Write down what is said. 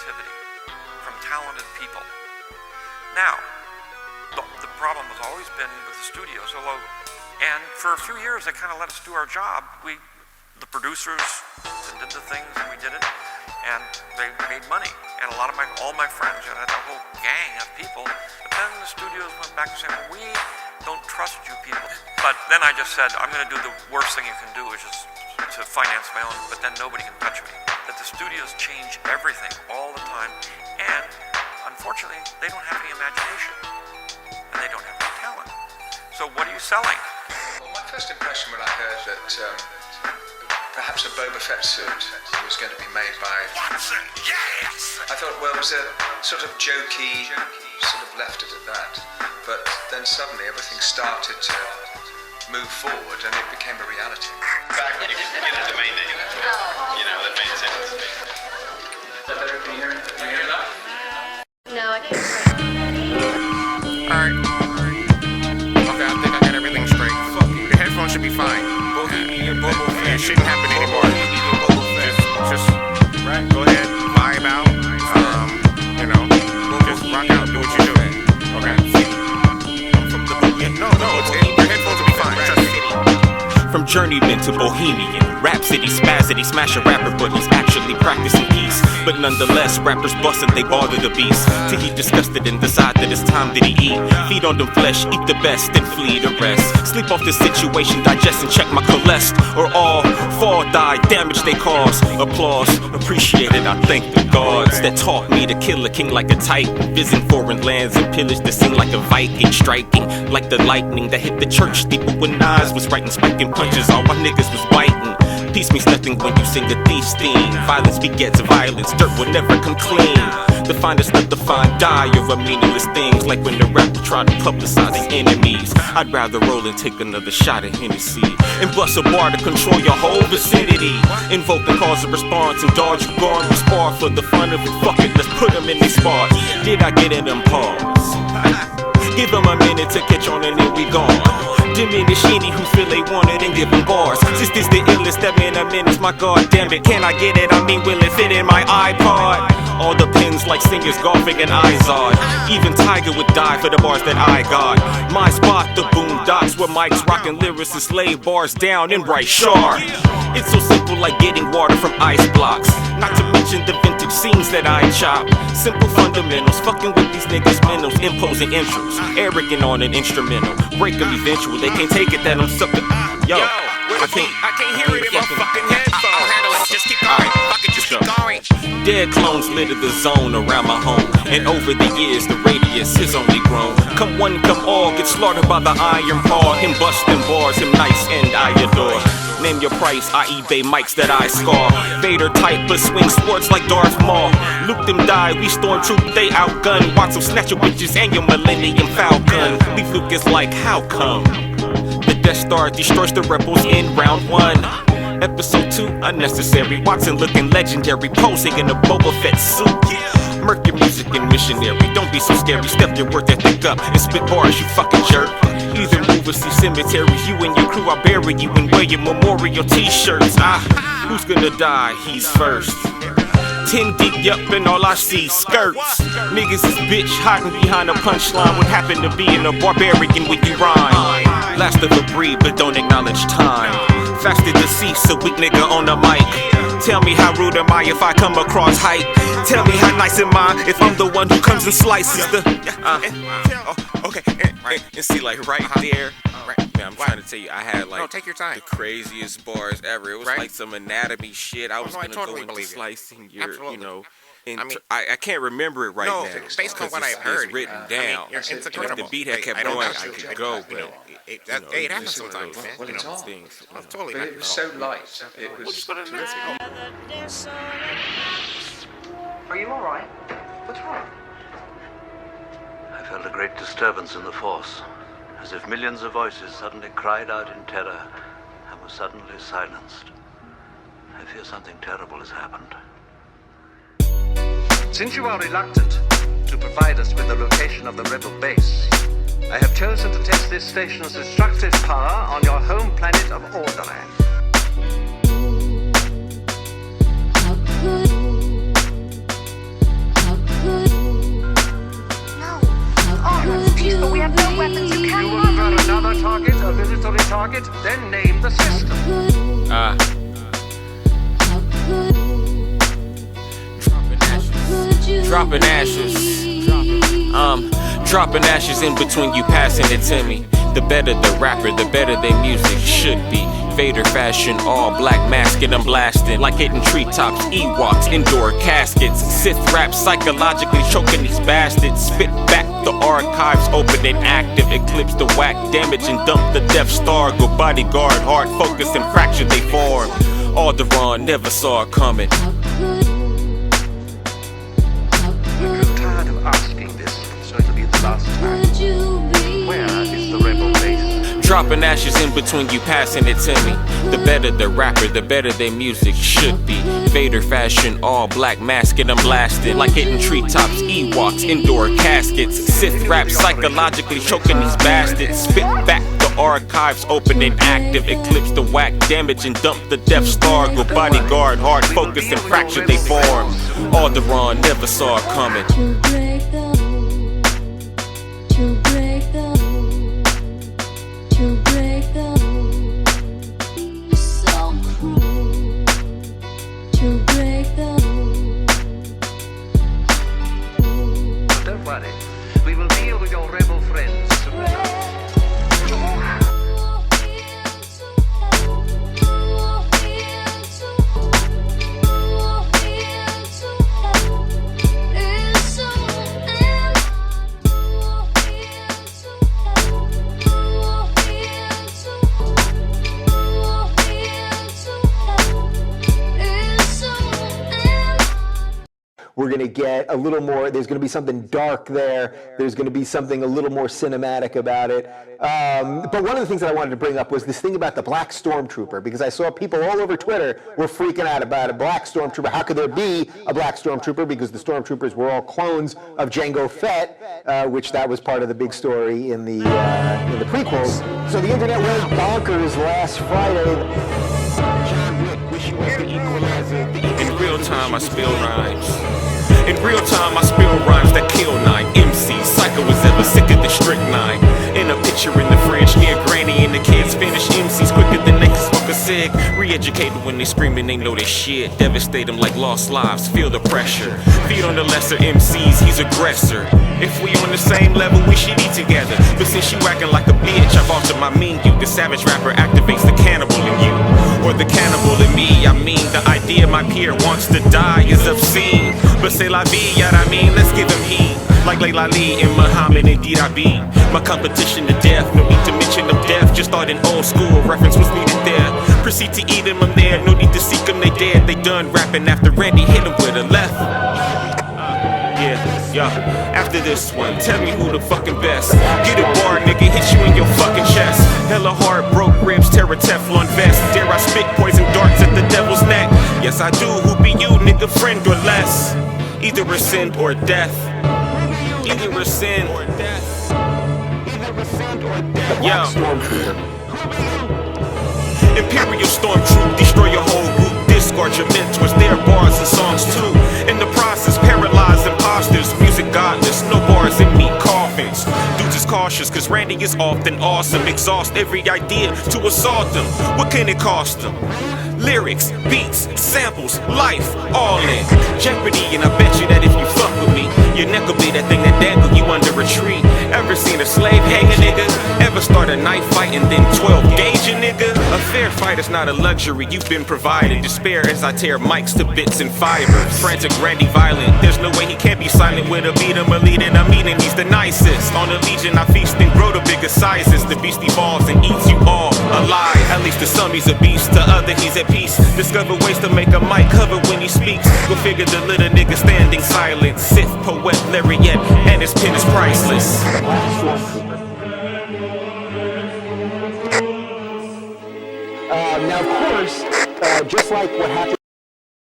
creativity from talented people. Now, the problem has always been with the studios, and for a few years they kind of let us do our job. The producers did the things and we did it, and they made money. And all my friends, had a whole gang of people. But then the studios went back and said, well, we don't trust you people. But then I just said, I'm going to do the worst thing you can do, which is to finance my own, but then nobody can touch me. That the studios change everything all the time, and unfortunately, they don't have any imagination, and they don't have any talent. So what are you selling? Well, my first impression when I heard that perhaps a Boba Fett suit was going to be made by WattzSun, yes! I thought, well, it was a sort of jokey, sort of left it at that. But then suddenly everything started to move forward and it became a reality. Back when you get the domain name, that made sense. Is that better? Can you hear me? Can you hear that? No, I can't. Alright. Okay, I think I got everything straight. Your headphones should be fine. It shouldn't happen anymore. Just go ahead, vibe out. Just rock out, do what you do. Okay. No, your headphones will be fine. Trust me. From journeyman to bohemian, rhapsody, spasity, smash a rapper, but he's actually practicing peace. But nonetheless, rappers busted, they bother the beast. Till he disgusted and decide that it's time that he eat. Feed on them flesh, eat the best, then flee the rest. Sleep off the situation, digest and check my cholesterol. Or all fall, die, damage they cause. Applause, appreciated, I thank the gods that taught me to kill a king like a titan. Visit foreign lands and pillage the scene like a Viking. Striking like the lightning that hit the church steeple when Nas was writing spiking punches. All my niggas was biting. Peace means nothing when you sing a thief's theme. Violence begets violence, dirt will never come clean. The finest of the fine die over meaningless things. Like when the rapper try to publicize his enemies. I'd rather roll and take another shot at Hennessy and bust a bar to control your whole vicinity. Invoke the cause and response and dodge you gone. We spar for the fun of it, fuck it, let's put them in their spot. Did I get in them pause? Give them a minute to catch on and then we gone. Diminish any who feel they want it and give them bars. Since this the illest, that man a minute's my god damn it. Can I get it? I mean, will it fit in my iPod? All the pins like singers golfing and Izod. Even Tiger would die for the bars that I got. My spot, the boondocks, where mics rockin' lyricists lay bars down and write sharp. It's so simple like getting water from ice blocks. Not to mention the vintage scenes that I chop. Simple fundamentals, fucking with these niggas' minnows. Imposing intros, arrogant on an instrumental. Break them eventual, they can't take it that I'm sucking. Yo, I can't hear it in my fucking headphones. I'll handle it, just keep going. Fuck it, just keep going. Dead clones litter the zone around my home. And over the years, the radius has only grown. Come one, come all, get slaughtered by the iron paw. Him bust them bars, him nice and I adore. Name your price, I eBay mics that I scar. VADER type, but swing sports like Darth Maul. Luke them die, we stormtroop, they outgun. WattzSun snatch your bitches and your Millennium Falcon. Leave Lucas like, how come? The Death Star destroys the rebels in round 1. Episode 2, unnecessary. WattzSun looking legendary, posing in a Boba Fett suit. Murk your music and missionary. Don't be so scary, step your work ethic up and spit bars, you fucking jerk. Either move or see cemeteries. You and your crew, I bury you and wear your memorial t-shirts. Who's gonna die? He's first. 10 deep, yup, and all I see skirts. Niggas is bitch hiding behind a punchline. What happened to being a barbarian when you rhyme? Last of a breed, but don't acknowledge time. Faster deceased, a weak nigga on the mic. Tell me how rude am I if I come across hype? Tell me how nice am I if I'm the one who comes and slices the okay, and see like right there. Man, I'm trying to tell you, I had like take your time. The craziest bars ever. It was like some anatomy shit. I was gonna totally go into slicing your, Absolutely. And I can't remember it right now. Based on what I've heard, it's written down. It's and if incredible. the beat had kept going, I could go. It happens sometimes, man. Well, it's on. Things. Totally. But it was so light. It was terrific. Are you alright? What's wrong? I felt a great disturbance in the force, as if millions of voices suddenly cried out in terror and were suddenly silenced. I fear something terrible has happened. Since you are reluctant to provide us with the location of the rebel base, I have chosen to test this station's destructive power on your home planet of Orderland. target, then name the system. Dropping ashes. Dropping ashes in between you passing it to me. The better the rapper, the better their music should be. Vader fashion, all black mask and I'm blasting. Like hitting treetops, Ewoks, indoor caskets. Sith rap psychologically choking these bastards. Spit back the archives, open and active. Eclipse the whack damage and dump the Death Star. Go bodyguard, hard focus and fracture they form. Alderaan never saw it coming. I'm tired of asking this, so it'll be the last time. Where is the rebel base? Dropping ashes in between you passing it to me. The better the rapper, the better their music should be. Vader fashion, all black mask and I'm blasting. Like hitting treetops, Ewoks, indoor caskets. Sith rap psychologically choking these bastards. Spit back the archives, open and active. Eclipse the whack damage and dump the Death Star. Go bodyguard, hard focus and fracture they form. Alderaan never saw it coming. Don't worry, we will deal with your rebel friends soon enough. We're going to get a little more, there's going to be something dark there, there's going to be something a little more cinematic about it. But one of the things that I wanted to bring up was this thing about the Black Stormtrooper, because I saw people all over Twitter were freaking out about a Black Stormtrooper. How could there be a Black Stormtrooper? Because the Stormtroopers were all clones of Jango Fett, which that was part of the big story in the prequels. So the internet went bonkers last Friday. John Wick, wish he was the equalizer. In real time, I spill rhymes. In real time, I spill rhymes that kill 9 MCs. Psycho was ever sicker than strychnine. In a picture in the fridge near Granny and the kids finish MCs quicker than they can smoke a cig. Re-educated when they screaming, they know this shit. Devastate them like lost lives, feel the pressure. Feed on the lesser MCs, he's aggressor. If we on the same level, we should eat together. But since you acting like a bitch, I've altered my menu. The savage rapper activates the cannibal in you, or the cannibal in me. I mean, the idea my peer wants to die is obscene. But say la vie, yeah, I mean, let's give him heat. Like Layla Ali and Muhammad and D.I.B. My competition to death, no need to mention them deaf. Just thought an old school reference was needed there. Proceed to eat them, I'm there, no need to seek them, they dead. They done rapping after Randy hit them with a left. Yeah. After this one, tell me who the fucking best. Get a bar, nigga, hit you in your fucking chest. Hella hard, broke ribs, tear a Teflon vest. Dare I spit poison darts at the devil's neck? Yes, I do. Who be you, nigga, friend or less? Either a sin or death. Either a sin or death. Either a sin or death. Imperial Stormtroop, destroy your whole group. Discard your mentors, their bars and songs too. In the process, paralyze imposters. Music godless, no bars in meat coffins. Dudes is cautious, cause Randy is often awesome. Exhaust every idea to assault them. What can it cost them? Lyrics, beats, samples, life, all in jeopardy. And I bet you that if you fuck with me, your neck will be that thing that dangle you under a tree. Ever seen a slave hang a nigga? Ever start a knife fight and then 12 gauge a nigga? A fair fight is not a luxury you've been provided. Despair as I tear mics to bits and fibers. Frantic, Randy, violent. There's no way he can't be silent with a beat him, a lead, and I'm eating. He's the nicest. On a legion, I feast and grow to bigger sizes. The beast evolves and eats you all alive. At least to some he's a beast, to other he's at peace. Discover ways to make a mic cover when he speaks. Go figure the little nigga standing silent. Sith, poet, laureate, and his pen is priceless. Now, of course, just like what happened